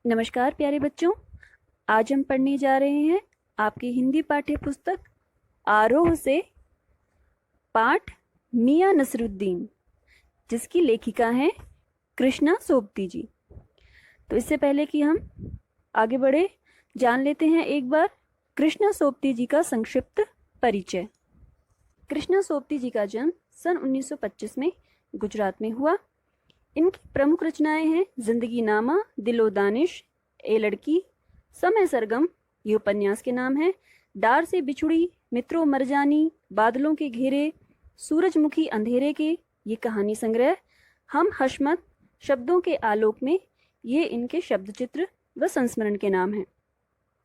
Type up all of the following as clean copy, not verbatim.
नमस्कार प्यारे बच्चों। आज हम पढ़ने जा रहे हैं आपकी हिंदी पाठ्य पुस्तक आरोह से पाठ मियां नसरुद्दीन, जिसकी लेखिका हैं कृष्णा सोबती जी। तो इससे पहले कि हम आगे बढ़े, जान लेते हैं एक बार कृष्णा सोबती जी का संक्षिप्त परिचय। कृष्णा सोबती जी का जन्म सन 1925 में गुजरात में हुआ। इनकी प्रमुख रचनाएं हैं जिंदगी नामा, दिलो दानिश, ए लड़की, समय सरगम, ये उपन्यास के नाम है, डार से बिछुड़ी, मित्रों मरजानी, बादलों के घेरे, सूरजमुखी अंधेरे के, ये कहानी संग्रह, हम हशमत, शब्दों के आलोक में, ये इनके शब्द चित्र व संस्मरण के नाम हैं।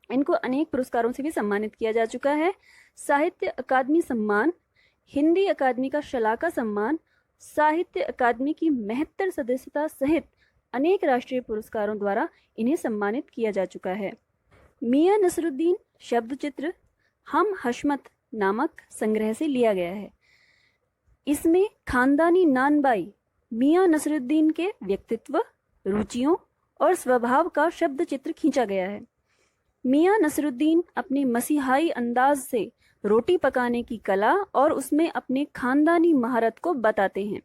इनको अनेक पुरस्कारों से भी सम्मानित किया जा चुका है। साहित्य अकादमी सम्मान, हिंदी अकादमी का शलाका सम्मान, साहित्य अकादमी की 72 सदस्यता सहित अनेक राष्ट्रीय पुरस्कारों द्वारा इन्हें सम्मानित किया जा चुका है। मियां नसरुद्दीन शब्द चित्र हम हशमत नामक संग्रह से लिया गया है। इसमें खानदानी नानबाई मियां नसरुद्दीन के व्यक्तित्व, रुचियों और स्वभाव का शब्द चित्र खींचा गया है। मियां नसरुद्दीन अपने मसीहाई अंदाज से रोटी पकाने की कला और उसमें अपने खानदानी महारत को बताते हैं।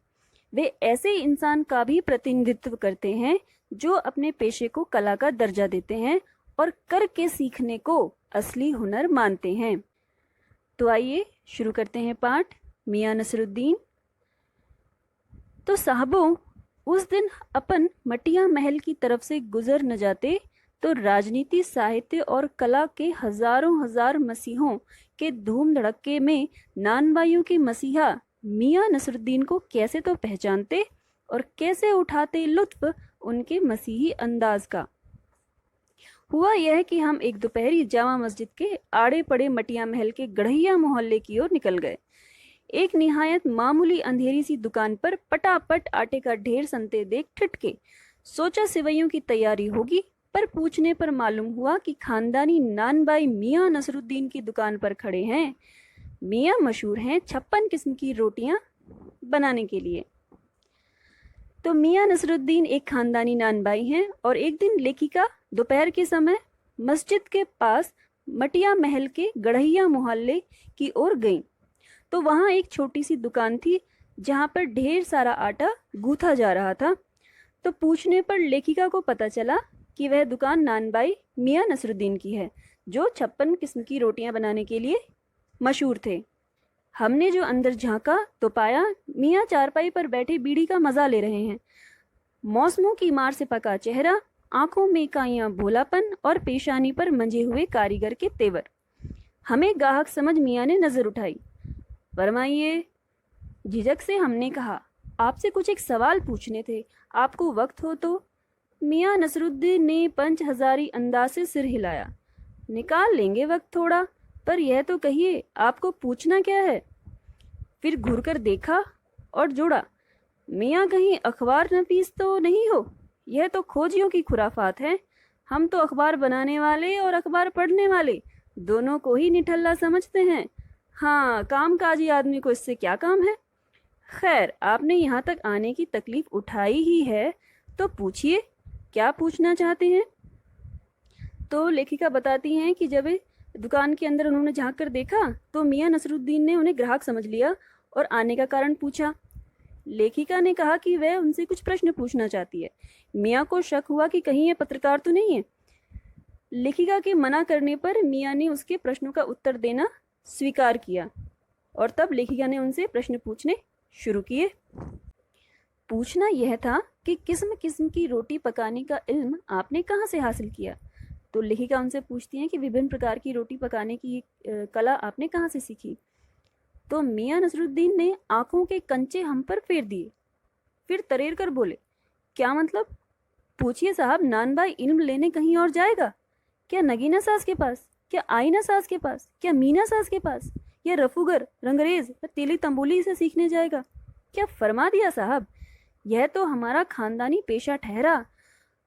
वे ऐसे इंसान का भी प्रतिनिधित्व करते हैं जो अपने पेशे को कला का दर्जा देते हैं और करके सीखने को असली हुनर मानते हैं। तो आइए शुरू करते हैं पाठ मियां नसरुद्दीन। तो साहबों, उस दिन अपन मटिया महल की तरफ से गुजर न जाते तो राजनीति, साहित्य और कला के हजारों हजार मसीहों के धूम धड़क्के में नानबाइयों के मसीहा मियां नसरुद्दीन को कैसे तो पहचानते और कैसे उठाते लुत्फ उनके मसीही अंदाज का। हुआ यह कि हम एक दोपहरी जामा मस्जिद के आड़े पड़े मटिया महल के गढ़ैया मोहल्ले की ओर निकल गए। एक निहायत मामूली अंधेरी सी दुकान पर पटापट आटे का ढेर सनते देख ठिठके। सोचा सिवैयों की तैयारी होगी, पर पूछने पर मालूम हुआ कि खानदानी नानबाई मियां नसरुद्दीन की दुकान पर खड़े हैं। मियां मशहूर हैं 56 किस्म की रोटियां बनाने के लिए। तो मियां नसरुद्दीन एक खानदानी नानबाई हैं और एक दिन लेखिका दोपहर के समय मस्जिद के पास मटिया महल के गढ़ैया मोहल्ले की ओर गईं। तो वहां एक छोटी सी दुकान थी जहां पर ढेर सारा आटा गूंथा जा रहा था। तो पूछने पर लेखिका को पता चला कि वह दुकान नानबाई मियां नसरुद्दीन की है, जो 56 किस्म की रोटियां बनाने के लिए मशहूर थे। हमने जो अंदर झांका तो पाया मियां चारपाई पर बैठे बीड़ी का मजा ले रहे हैं। मौसमों की मार से पका चेहरा, आंखों में काइयां भोलापन और पेशानी पर मंजे हुए कारीगर के तेवर। हमें गाहक समझ मियां ने नजर उठाई। फरमाइए। झिझक से हमने कहा, आपसे कुछ एक सवाल पूछने थे, आपको वक्त हो तो। मियां नसरुद्दीन ने पंच हजारी अंदाज से सिर हिलाया। निकाल लेंगे वक्त थोड़ा, पर यह तो कहिए आपको पूछना क्या है। फिर घूरकर देखा और जोड़ा, मियां कहीं अखबार नफीस तो नहीं हो? यह तो खोजियों की खुराफात है। हम तो अखबार बनाने वाले और अखबार पढ़ने वाले दोनों को ही निठल्ला समझते हैं। हाँ, कामकाजी आदमी को इससे क्या काम है। खैर, आपने यहाँ तक आने की तकलीफ उठाई ही है तो पूछिए, क्या पूछना चाहते हैं। तो लेखिका बताती हैं कि जब दुकान के अंदर उन्होंने झांक कर देखा तो मियां नसरुद्दीन ने उन्हें ग्राहक समझ लिया और आने का कारण पूछा। लेखिका ने कहा कि वह उनसे कुछ प्रश्न पूछना चाहती है। मियां को शक हुआ कि कहीं ये पत्रकार तो नहीं है। लेखिका के मना करने पर मियां ने उसके प्रश्नों का उत्तर देना स्वीकार किया और तब लेखिका ने उनसे प्रश्न पूछने शुरू किए। पूछना यह था कि किस्म किस्म की रोटी पकाने का इल्म आपने कहाँ से हासिल किया। तो लेखिका उनसे पूछती हैं कि विभिन्न प्रकार की रोटी पकाने की कला आपने कहाँ से सीखी। तो मियां नसरुद्दीन ने आंखों के कंचे हम पर फेर दिए, फिर तरेर कर बोले, क्या मतलब? पूछिए साहब, नानबाई इल्म लेने कहीं और जाएगा क्या? नगीना सास के पास, क्या आईना सास के पास, क्या मीना सास के पास, या रफूगर, रंगरेज या तेली तंबोली से सीखने जाएगा क्या? फरमा दिया साहब, यह तो हमारा खानदानी पेशा ठहरा।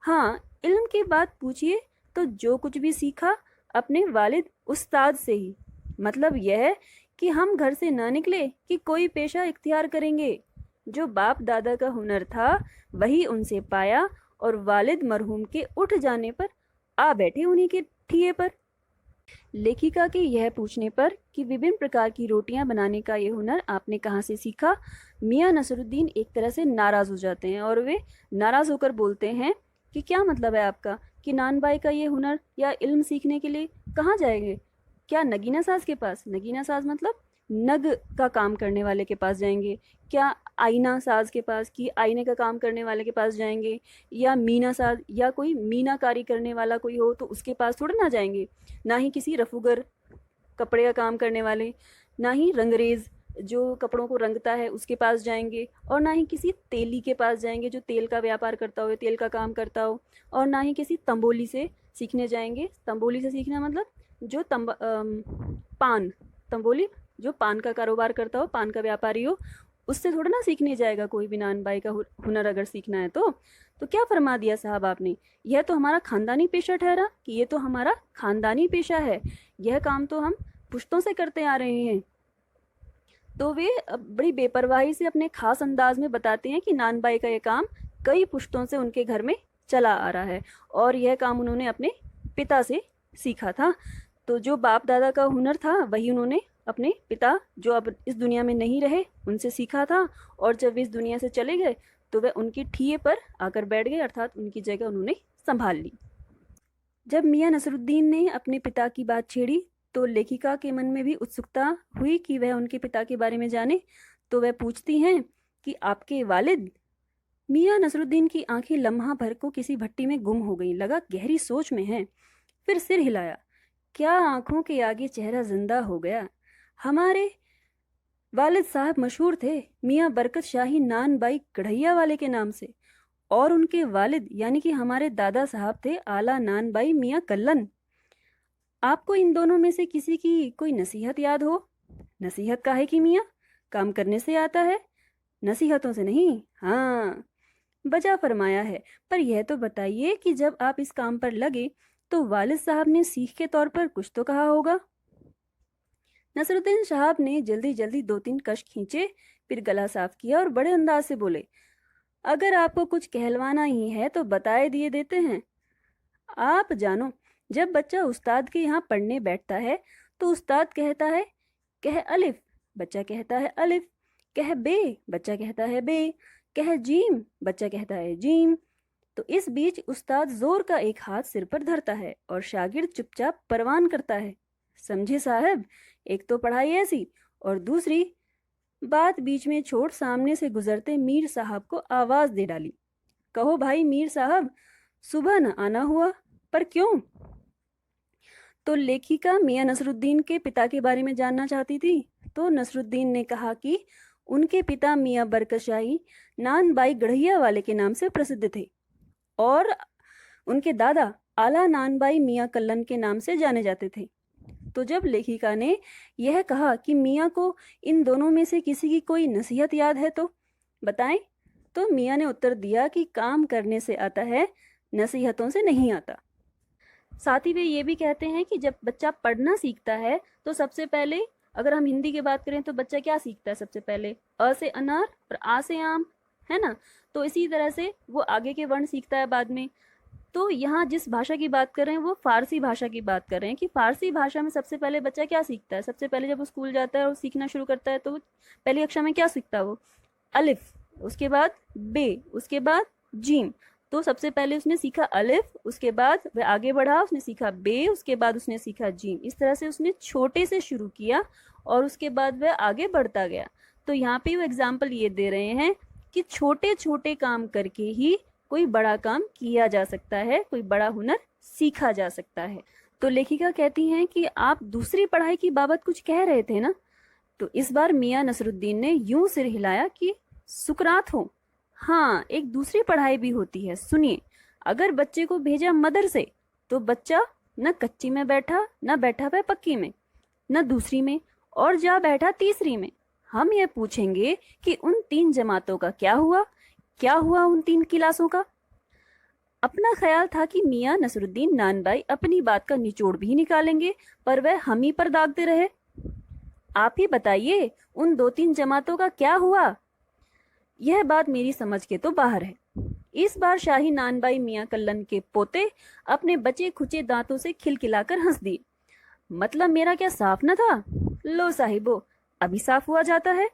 हाँ, इल्म की बात पूछिए तो जो कुछ भी सीखा अपने वालिद उस्ताद से ही। मतलब यह कि हम घर से ना निकले कि कोई पेशा इख्तियार करेंगे। जो बाप दादा का हुनर था वही उनसे पाया और वालिद मरहूम के उठ जाने पर आ बैठे उन्हीं के ठिए पर। लेखिका के यह पूछने पर कि विभिन्न प्रकार की रोटियां बनाने का ये हुनर आपने कहाँ से सीखा, मियाँ नसरुद्दीन एक तरह से नाराज़ हो जाते हैं और वे नाराज़ होकर बोलते हैं कि क्या मतलब है आपका कि नान बाई का ये हुनर या इल्म सीखने के लिए कहाँ जाएंगे? क्या नगीना साज के पास? नगीना साज मतलब नग का काम करने वाले के पास जाएंगे? क्या आईना साज के पास कि आईने का काम करने वाले के पास जाएंगे? या मीना साज या कोई मीनाकारी करने वाला कोई हो तो उसके पास थोड़ा ना जाएंगे? ना ही किसी रफूगर कपड़े का काम करने वाले, ना ही रंगरेज जो कपड़ों को रंगता है उसके पास जाएंगे, और ना ही किसी तेली के पास जाएंगे जो तेल का व्यापार करता हो, तेल का काम करता हो, और ना ही किसी तंबोली से सीखने जाएंगे। तंबोली से सीखना मतलब जो पान, तंबोली जो पान का कारोबार करता हो, पान का व्यापारी हो, उससे थोड़ा ना सीखने जाएगा कोई भी नान बाई का हुनर अगर सीखना है तो क्या फरमा दिया साहब आपने? यह तो हमारा खानदानी पेशा ठहरा कि ये तो हमारा खानदानी पेशा है, यह काम तो हम पुश्तों से करते आ रहे हैं। तो वे बड़ी बेपरवाही से अपने खास अंदाज में बताते हैं कि नान बाई का यह काम कई पुश्तों से उनके घर में चला आ रहा है और यह काम उन्होंने अपने पिता से सीखा था। तो जो बाप दादा का हुनर था वही उन्होंने अपने पिता जो अब इस दुनिया में नहीं रहे उनसे सीखा था, और जब वे इस दुनिया से चले गए तो वह उनकी ठिए पर आकर बैठ गए, अर्थात उनकी जगह उन्होंने संभाल ली। जब मियाँ नसरुद्दीन ने अपने पिता की बात छेड़ी तो लेखिका के मन में भी उत्सुकता हुई कि वह उनके पिता के बारे में जाने। तो वह पूछती हैं कि आपके वालिद? मियाँ नसरुद्दीन की आंखें लम्हा भर को किसी भट्टी में गुम हो गईं, लगा गहरी सोच में है। फिर सिर हिलाया। क्या आंखों के आगे चेहरा जिंदा हो गया। हमारे वालिद साहब मशहूर थे मियाँ बरकत शाही नान बाई कढ़ैया वाले के नाम से, और उनके वालिद यानी कि हमारे दादा साहब थे आला नान बाई मियाँ कल्लन। आपको इन दोनों में से किसी की कोई नसीहत याद हो? नसीहत काहे की मियाँ? काम करने से आता है, नसीहतों से नहीं। हाँ, बजा फरमाया है। पर यह तो बताइए कि जब आप इस काम पर लगे तो वालिद साहब ने सीख के तौर पर कुछ तो कहा होगा। नसरुद्दीन साहब ने जल्दी जल्दी 2-3 कश खींचे, फिर गला साफ किया और बड़े अंदाज से बोले, अगर आपको कुछ कहलवाना ही है तो बताए दिए देते हैं। आप जानो, जब बच्चा उस्ताद के यहाँ पढ़ने बैठता है तो उस्ताद कहता है कह अलिफ, बच्चा कहता है अलिफ, कह बे, बच्चा कहता है बे, कह जीम, बच्चा कहता है जीम। तो इस बीच उस्ताद जोर का एक हाथ सिर पर धरता है और शागिर्द चुपचाप परवान करता है। समझे साहब, एक तो पढ़ाई ऐसी, और दूसरी बात बीच में छोड़ सामने से गुजरते मीर साहब को आवाज दे डाली, कहो भाई मीर साहब, सुबह न आना हुआ, पर क्यों? तो लेखिका मियाँ नसरुद्दीन के पिता के बारे में जानना चाहती थी। तो नसरुद्दीन ने कहा कि उनके पिता मियाँ बरकत शाही नान बाई गढ़ैया वाले के नाम से प्रसिद्ध थे और उनके दादा आला नान बाई मियाँ कल्लन के नाम से जाने जाते थे। तो जब लेखिका ने यह कहा कि मियाँ को इन दोनों में से किसी की कोई नसीहत याद है तो बताएं, तो मियाँ ने उत्तर दिया कि काम करने से आता है, नसीहतों से नहीं आता। साथ ही वे ये भी कहते हैं कि जब बच्चा पढ़ना सीखता है तो सबसे पहले, अगर हम हिंदी की बात करें तो बच्चा क्या सीखता है? सबसे पहले अ से अनार और आ से आम, है ना? तो इसी तरह से वो आगे के वर्ण सीखता है बाद में। तो यहाँ जिस भाषा की बात कर रहे हैं वो फारसी भाषा की बात कर रहे हैं कि फारसी भाषा में सबसे पहले बच्चा क्या सीखता है? सबसे पहले जब वो स्कूल जाता है और सीखना शुरू करता है तो पहली कक्षा में क्या सीखता है? वो अलिफ, उसके बाद बे, उसके बाद जीम। तो सबसे पहले उसने सीखा अलिफ, उसके बाद वह आगे बढ़ा, उसने सीखा बे, उसके बाद उसने सीखा जीम। इस तरह से उसने छोटे से शुरू किया और उसके बाद वह आगे बढ़ता गया। तो यहाँ पे वो एग्जाम्पल ये दे रहे हैं कि छोटे छोटे काम करके ही कोई बड़ा काम किया जा सकता है, कोई बड़ा हुनर सीखा जा सकता है। तो लेखिका कहती हैं कि आप दूसरी पढ़ाई की बाबत कुछ कह रहे थे ना? तो इस बार मियाँ नसरुद्दीन ने यूं सिर हिलाया कि सुकरात हो। हाँ, एक दूसरी पढ़ाई भी होती है, सुनिए। अगर बच्चे को भेजा मदरसे तो बच्चा न कच्ची में बैठा, न बैठा वह पक्की में, न दूसरी में, और जा बैठा तीसरी में। हम ये पूछेंगे कि उन 3 जमातों का क्या हुआ? क्या हुआ उन 3 क्लासों का? अपना ख्याल था कि मियाँ नसरुद्दीन नान बाई अपनी बात का निचोड़ भी निकालेंगे, पर वह हम ही पर दागते रहे। आप ही बताइए, उन 2-3 जमातों का क्या हुआ? यह बात मेरी समझ के तो बाहर है। इस बार शाही नानबाई मियाँ कल्लन के पोते अपने बचे खुचे दांतों से खिलखिलाकर हंस दिए। मतलब मेरा क्या साफ न था? लो साहिबो, अभी साफ हुआ जाता है।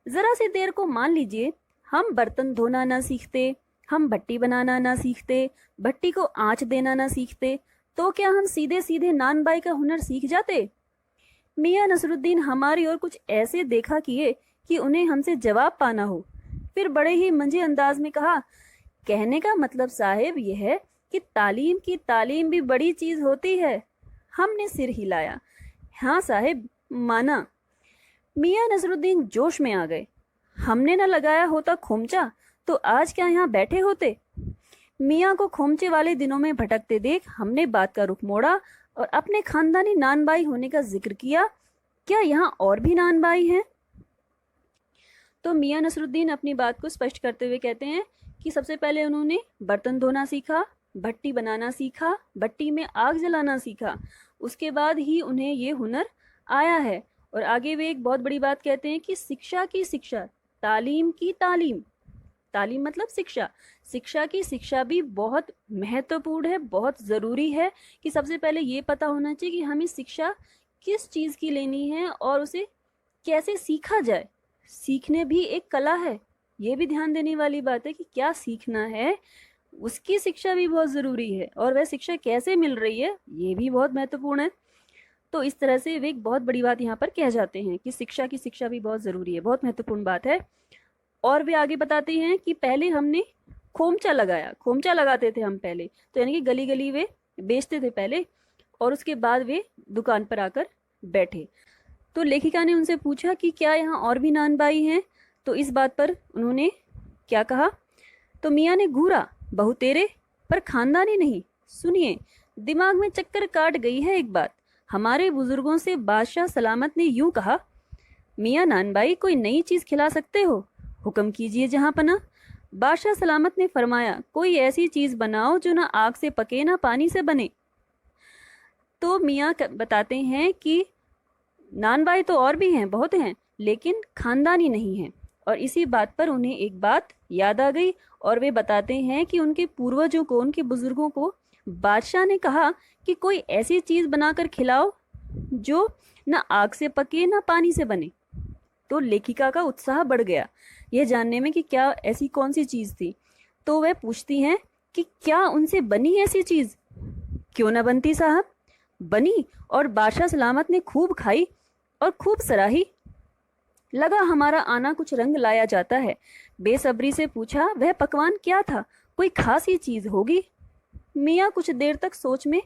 जरा सी देर को मान लीजिए हम बर्तन धोना ना सीखते, हम भट्टी बनाना ना सीखते, भट्टी को आंच देना ना सीखते, तो क्या हम सीधे सीधे नानबाई का हुनर सीख जाते? मियाँ नसरुद्दीन हमारी ओर कुछ ऐसे देखा किए कि उन्हें हमसे जवाब पाना हो। फिर बड़े ही मंझे अंदाज में कहा, कहने का मतलब साहेब यह है कि तालीम की तालीम भी बड़ी चीज होती है। हमने सिर हिलाया। हाँ साहेब, माना। मियाँ नसरुद्दीन जोश में आ गए। हमने न लगाया होता खोमचा तो आज क्या यहाँ बैठे होते? मियाँ को खोमचे वाले दिनों में भटकते देख हमने बात का रुख मोड़ा और अपने खानदानी नानबाई होने का जिक्र किया। क्या यहाँ और भी नानबाई हैं? तो मियाँ नसरुद्दीन अपनी बात को स्पष्ट करते हुए कहते हैं कि सबसे पहले उन्होंने बर्तन धोना सीखा, भट्टी बनाना सीखा, भट्टी में आग जलाना सीखा, उसके बाद ही उन्हें ये हुनर आया है। और आगे वे एक बहुत बड़ी बात कहते हैं कि शिक्षा की शिक्षा, तालीम की तालीम, तालीम मतलब शिक्षा, शिक्षा की शिक्षा भी बहुत महत्वपूर्ण है, बहुत ज़रूरी है कि सबसे पहले ये पता होना चाहिए कि हमें शिक्षा किस चीज़ की लेनी है और उसे कैसे सीखा जाए। सीखने भी एक कला है, ये भी ध्यान देने वाली बात है कि क्या सीखना है, उसकी शिक्षा भी बहुत ज़रूरी है और वह शिक्षा कैसे मिल रही है ये भी बहुत महत्वपूर्ण है। तो इस तरह से वे एक बहुत बड़ी बात यहाँ पर कह जाते हैं कि शिक्षा की शिक्षा भी बहुत ज़रूरी है, बहुत महत्वपूर्ण बात है। और वे आगे बताते हैं कि पहले हमने खोमचा लगाया, खोमचा लगाते थे हम पहले, तो यानी कि गली गली वे बेचते थे पहले, और उसके बाद वे दुकान पर आकर बैठे। तो लेखिका ने उनसे पूछा कि क्या यहाँ और भी नानबाई हैं? तो इस बात पर उन्होंने क्या कहा? तो मियाँ ने घूरा, बहू तेरे, पर खानदानी नहीं। सुनिए, दिमाग में चक्कर काट गई है एक बात। हमारे बुजुर्गों से बादशाह सलामत ने यूं कहा, मियाँ नानबाई कोई नई चीज खिला सकते हो, हुक्म कीजिए जहां पना। बादशाह सलामत ने फरमाया, कोई ऐसी चीज बनाओ जो ना आग से पके ना पानी से बने। तो मियाँ बताते हैं कि नानबाई तो और भी हैं, बहुत हैं, लेकिन खानदानी नहीं हैं। और इसी बात पर उन्हें एक बात याद आ गई और वे बताते हैं कि उनके पूर्वजों को, उनके बुजुर्गों को बादशाह ने कहा कि कोई ऐसी चीज बनाकर खिलाओ जो ना आग से पके ना पानी से बने। तो लेखिका का उत्साह बढ़ गया यह जानने में कि क्या ऐसी कौन सी चीज थी। तो वह पूछती हैं कि क्या उनसे बनी ऐसी चीज? क्यों ना बनती साहब, बनी, और बादशाह सलामत ने खूब खाई और खूब सराही। लगा हमारा आना कुछ रंग लाया जाता है। बेसब्री से पूछा, वह पकवान क्या था? कोई खास ही चीज होगी। मियाँ कुछ देर तक सोच में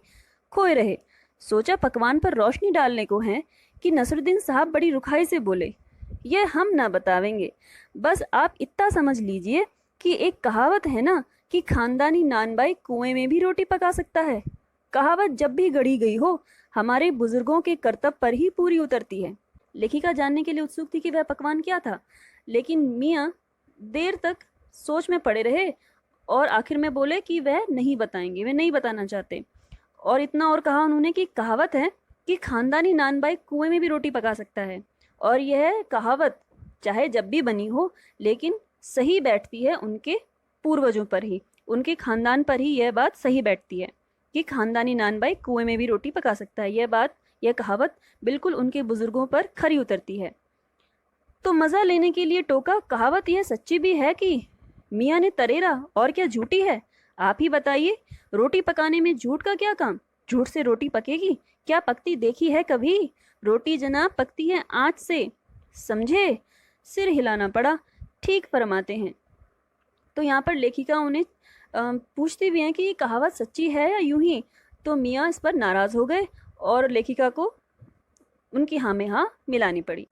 खोए रहे। सोचा पकवान पर रोशनी डालने को है कि नसरुद्दीन साहब बड़ी रुखाई से बोले, यह हम ना बतावेंगे, बस आप इतना समझ लीजिए कि एक कहावत है ना कि खानदानी नानबाई कुएं में भी रोटी पका सकता है। कहावत जब भी गढ़ी गई हो हमारे बुजुर्गों के कर्तव्य पर ही पूरी उतरती है। लेखिका जानने के लिए उत्सुक थी कि वह पकवान क्या था, लेकिन मियाँ देर तक सोच में पड़े रहे और आखिर में बोले कि वह नहीं बताएंगे, वे नहीं बताना चाहते। और इतना और कहा उन्होंने कि कहावत है कि खानदानी नानबाई कुएं में भी रोटी पका सकता है, और यह कहावत चाहे जब भी बनी हो लेकिन सही बैठती है उनके पूर्वजों पर ही, उनके खानदान पर ही यह बात सही बैठती है कि खानदानी नानबाई कुएं में भी रोटी पका सकता है। यह बात, यह कहावत बिल्कुल उनके बुजुर्गों पर खरी उतरती है। तो मज़ा लेने के लिए टोका, कहावत यह सच्ची भी है कि? मियाँ ने तरेरा, और क्या झूठी है? आप ही बताइए, रोटी पकाने में झूठ का क्या काम? झूठ से रोटी पकेगी? क्या पकती देखी है कभी? रोटी जनाब पकती है आँच से, समझे? सिर हिलाना पड़ा। ठीक फरमाते हैं। तो यहाँ पर लेखिका उन्हें पूछती भी हैं कि ये कहावत सच्ची है या यूं ही। तो मियाँ इस पर नाराज हो गए और लेखिका को उनकी हाँ में हाँ मिलानी पड़ी।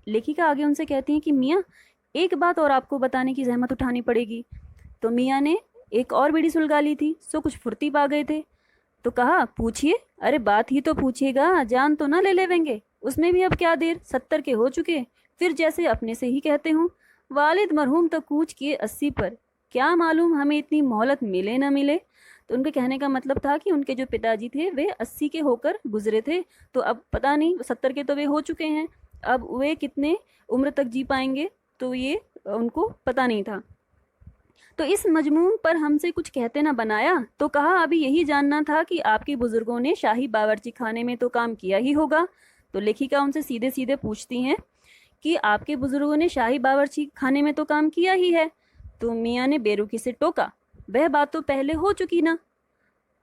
लेखिका आगे उनसे कहती हैं कि मियाँ, एक बात और आपको बताने की जहमत उठानी पड़ेगी। तो मियाँ ने एक और बीड़ी सुलगा ली थी, सो कुछ फुर्ती पा गए थे। तो कहा, पूछिए। अरे बात ही तो पूछिएगा, जान तो ना ले लेवेंगे, उसमें भी अब क्या देर, 70 के हो चुके, फिर जैसे अपने से ही कहते हूँ। वालिद मरहूम तो कूच किए 80 पर, क्या मालूम हमें इतनी मोहलत मिले ना मिले। तो उनके कहने का मतलब था कि उनके जो पिताजी थे वे 80 के होकर गुजरे थे, तो अब पता नहीं 70 के तो वे हो चुके हैं, अब वे कितने उम्र तक जी पाएंगे तो ये उनको पता नहीं था। तो इस मजमून पर हमसे कुछ कहते ना बनाया, तो कहा अभी यही जानना था कि आपके बुजुर्गों ने शाही बावर्ची खाने में तो काम किया ही होगा। तो लेखिका उनसे सीधे सीधे पूछती हैं कि आपके बुजुर्गों ने शाही बावर्ची खाने में तो काम किया ही है। तो मियाँ ने बेरुखी से टोका, वह बात तो पहले हो चुकी ना।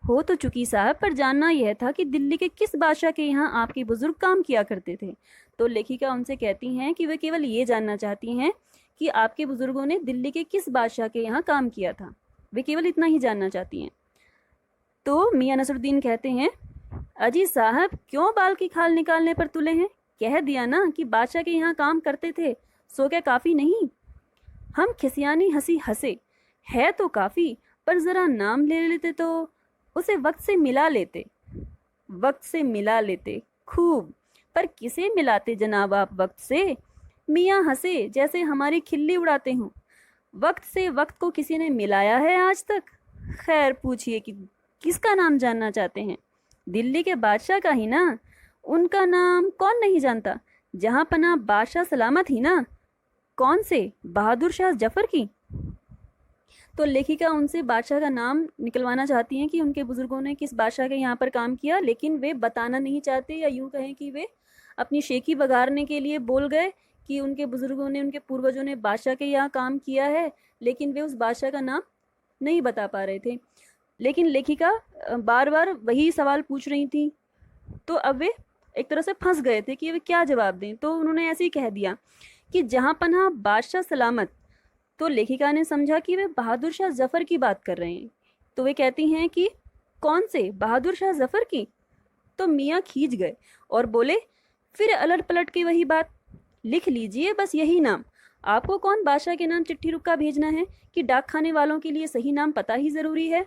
हो तो चुकी साहब, पर जानना यह था कि दिल्ली के किस बादशाह के यहाँ आपके बुजुर्ग काम किया करते थे। तो लेखिका उनसे कहती हैं कि वे केवल ये जानना चाहती हैं कि आपके बुजुर्गों ने दिल्ली के किस बादशाह के यहाँ काम किया था, वे केवल इतना ही जानना चाहती हैं। तो मियाँ नसरुद्दीन कहते हैं, अजी साहब क्यों बाल की खाल निकालने पर तुले हैं, कह दिया ना कि बादशाह के यहाँ काम करते थे, सो क्या काफ़ी नहीं। हम खिसियानी हंसी हंसे, है तो काफ़ी, पर ज़रा नाम ले लेते तो उसे वक्त से मिला लेते। वक्त से मिला लेते, खूब, पर किसे मिलाते जनाब आप वक्त से। मियाँ हंसे जैसे हमारी खिल्ली उड़ाते हों। वक्त से वक्त को किसी ने मिलाया है आज तक? खैर पूछिए कि किसका नाम जानना चाहते हैं? दिल्ली के बादशाह का ही ना। उनका नाम कौन नहीं जानता, जहाँ पना बादशाह सलामत ही ना। कौन से? बहादुर शाह जफर की। तो लेखिका उनसे बादशाह का नाम निकलवाना चाहती हैं कि उनके बुजुर्गों ने किस बादशाह के यहाँ पर काम किया, लेकिन वे बताना नहीं चाहते, या यूं कहें कि वे अपनी शेखी बघारने के लिए बोल गए कि उनके बुजुर्गों ने, उनके पूर्वजों ने बादशाह के यहाँ काम किया है, लेकिन वे उस बादशाह का नाम नहीं बता पा रहे थे। लेकिन लेखिका बार बार वही सवाल पूछ रही थी, तो अब वे एक तरह से फंस गए थे कि वे क्या जवाब दें। तो उन्होंने ऐसे ही कह दिया कि जहाँ पनाह बादशाह सलामत। तो लेखिका ने समझा कि वे बहादुर शाह जफर की बात कर रहे हैं। तो वे कहती हैं कि कौन से? बहादुर शाह जफर की। तो मियाँ खींच गए और बोले, फिर अलट पलट के वही बात, लिख लीजिए बस यही नाम। आपको कौन बादशाह के नाम चिट्ठी रुक्का भेजना है कि डाक खाने वालों के लिए सही नाम पता ही जरूरी है।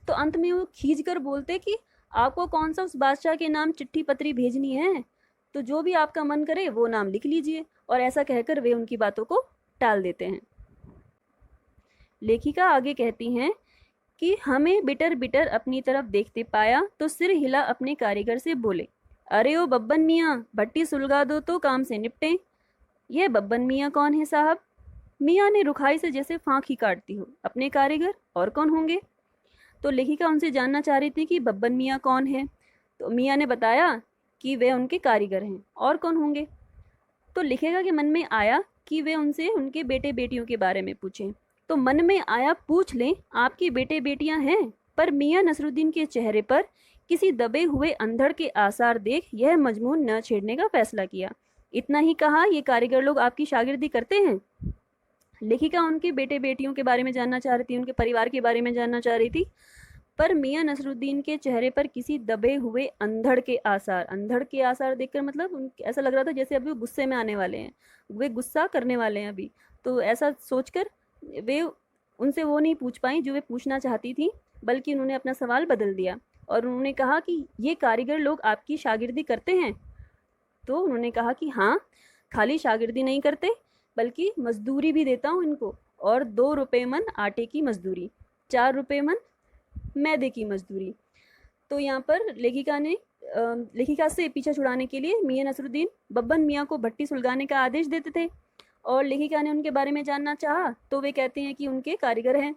तो अंत में वो खींच कर बोलते कि आपको कौन सा उस बादशाह के नाम चिट्ठी पत्री भेजनी है, तो जो भी आपका मन करे वो नाम लिख लीजिए। और ऐसा कहकर वे उनकी बातों को टाल देते हैं। लेखिका आगे कहती हैं कि हमें बिटर बिटर अपनी तरफ देखते पाया तो सिर हिला अपने कारीगर से बोले, अरे ओ बब्बन मियाँ, भट्टी सुलगा दो तो काम से निपटे। यह बब्बन मियाँ कौन है साहब? मियाँ ने रुखाई से जैसे फांक ही काटती हो, अपने कारीगर और कौन होंगे। तो लेखिका उनसे जानना चाह रही थी कि बब्बन मियाँ कौन है। तो मियाँ ने बताया कि वे उनके कारीगर हैं, और कौन होंगे। तो लेखिका के मन में आया कि वे उनसे उनके बेटे बेटियों के बारे में पूछें। तो मन में आया पूछ लें, आपके बेटे बेटियां हैं। पर मियाँ नसरुद्दीन के चेहरे पर किसी दबे हुए अंधड़ के आसार देख यह मजमून न छेड़ने का फैसला किया। इतना ही कहा, ये कारीगर लोग आपकी शागिर्दी करते हैं। लेखिका उनके बेटे बेटियों के बारे में जानना चाह रही थी, उनके परिवार के बारे में जानना चाह रही थी, पर मियाँ नसरुद्दीन के चेहरे पर किसी दबे हुए अंधड़ के आसार देखकर मतलब ऐसा लग रहा था जैसे अभी वो गुस्से में आने वाले हैं, वे गुस्सा करने वाले हैं अभी। तो ऐसा सोचकर वे उनसे वो नहीं पूछ पाई जो वे पूछना चाहती थी, बल्कि उन्होंने अपना सवाल बदल दिया और उन्होंने कहा कि ये कारीगर लोग आपकी शागिर्दी करते हैं। तो उन्होंने कहा कि हाँ, खाली शागिर्दी नहीं करते बल्कि मजदूरी भी देता हूँ इनको, और 2 रुपये मन आटे की मजदूरी, 4 रुपये मन मैदे की मजदूरी। तो यहाँ पर लेखिका से पीछा छुड़ाने के लिए मियाँ नसरुद्दीन बब्बन मियाँ को भट्टी सुलगाने का आदेश देते थे, और लेखिका ने उनके बारे में जानना चाहा तो वे कहते हैं कि उनके कारीगर हैं।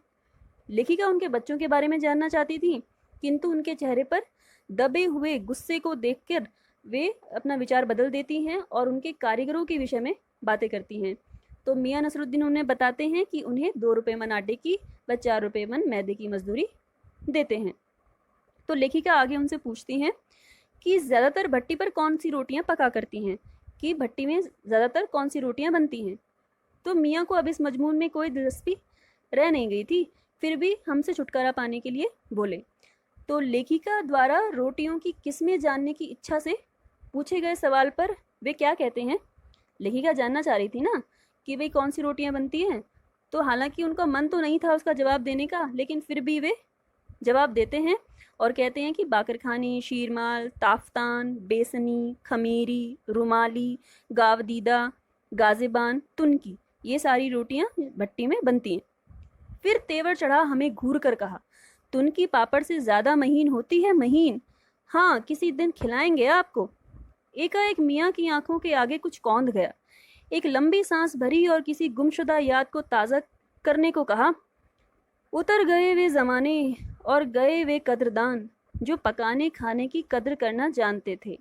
लेखिका उनके बच्चों के बारे में जानना चाहती थी, किंतु उनके चेहरे पर दबे हुए गुस्से को देखकर वे अपना विचार बदल देती हैं और उनके कारीगरों के विषय में बातें करती हैं। तो मियाँ नसरुद्दीन उन्हें बताते हैं कि उन्हें 2 रुपये मन आटे की व 4 रुपये मन मैदे की मजदूरी देते हैं। तो लेखिका आगे उनसे पूछती हैं कि ज़्यादातर भट्टी पर कौन सी रोटियां पका करती हैं, कि भट्टी में ज़्यादातर कौन सी रोटियां बनती हैं। तो मियाँ को अब इस मजमून में कोई दिलचस्पी रह नहीं गई थी, फिर भी हमसे छुटकारा पाने के लिए बोले। तो लेखिका द्वारा रोटियों की किस्में जानने की इच्छा से पूछे गए सवाल पर वे क्या कहते हैं। लेखिका जानना चाह रही थी ना कि भाई कौन सी रोटियां बनती हैं, तो हालांकि उनका मन तो नहीं था उसका जवाब देने का, लेकिन फिर भी वे जवाब देते हैं और कहते हैं कि बाकरखानी, शीरमाल, ताफ्तान, बेसनी, खमीरी, रुमाली, गावदीदा, गाज़ेबान, तुनकी, ये सारी रोटियां भट्टी में बनती हैं। फिर तेवर चढ़ा हमें घूर कर कहा, तुनकी पापड़ से ज़्यादा महीन होती है, महीन। हाँ, किसी दिन खिलाएंगे आपको। एकाएक मियाँ की आंखों के आगे कुछ कौंध गया। एक लंबी सांस भरी और किसी गुमशुदा याद को ताज़ा करने को कहा। उतर गए वे ज़माने और गए वे कद्रदान, जो पकाने खाने की कद्र करना जानते थे।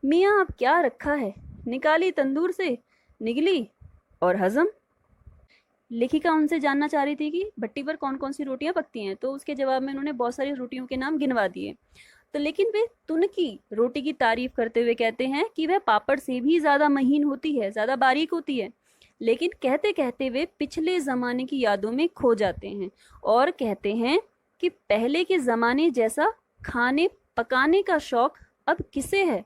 मियाँ अब क्या रखा है, निकाली तंदूर से, निगली और हजम। लेखिका उनसे जानना चाह रही थी कि भट्टी पर कौन कौन सी रोटियां पकती हैं, तो उसके जवाब में उन्होंने बहुत सारी रोटियों के नाम गिनवा दिए। तो लेकिन वे तुनकी रोटी की तारीफ करते हुए कहते हैं कि वह पापड़ से भी ज़्यादा महीन होती है, ज़्यादा बारीक होती है। लेकिन कहते कहते वे पिछले ज़माने की यादों में खो जाते हैं और कहते हैं कि पहले के ज़माने जैसा खाने पकाने का शौक अब किसे है।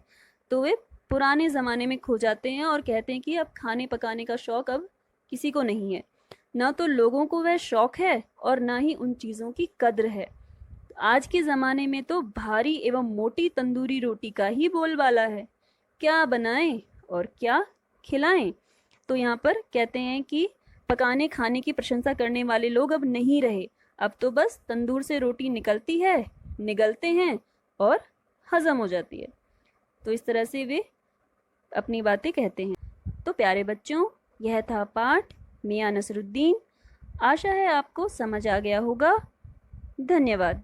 तो वे पुराने ज़माने में खो जाते हैं और कहते हैं कि अब खाने पकाने का शौक अब किसी को नहीं है, ना तो लोगों को वह शौक है और ना ही उन चीज़ों की कद्र है। आज के ज़माने में तो भारी एवं मोटी तंदूरी रोटी का ही बोलबाला है, क्या बनाएं और क्या खिलाएं। तो यहाँ पर कहते हैं कि पकाने खाने की प्रशंसा करने वाले लोग अब नहीं रहे, अब तो बस तंदूर से रोटी निकलती है, निगलते हैं और हजम हो जाती है। तो इस तरह से वे अपनी बातें कहते हैं। तो प्यारे बच्चों, यह था पाठ मियां नसरुद्दीन। आशा है आपको समझ आ गया होगा। धन्यवाद।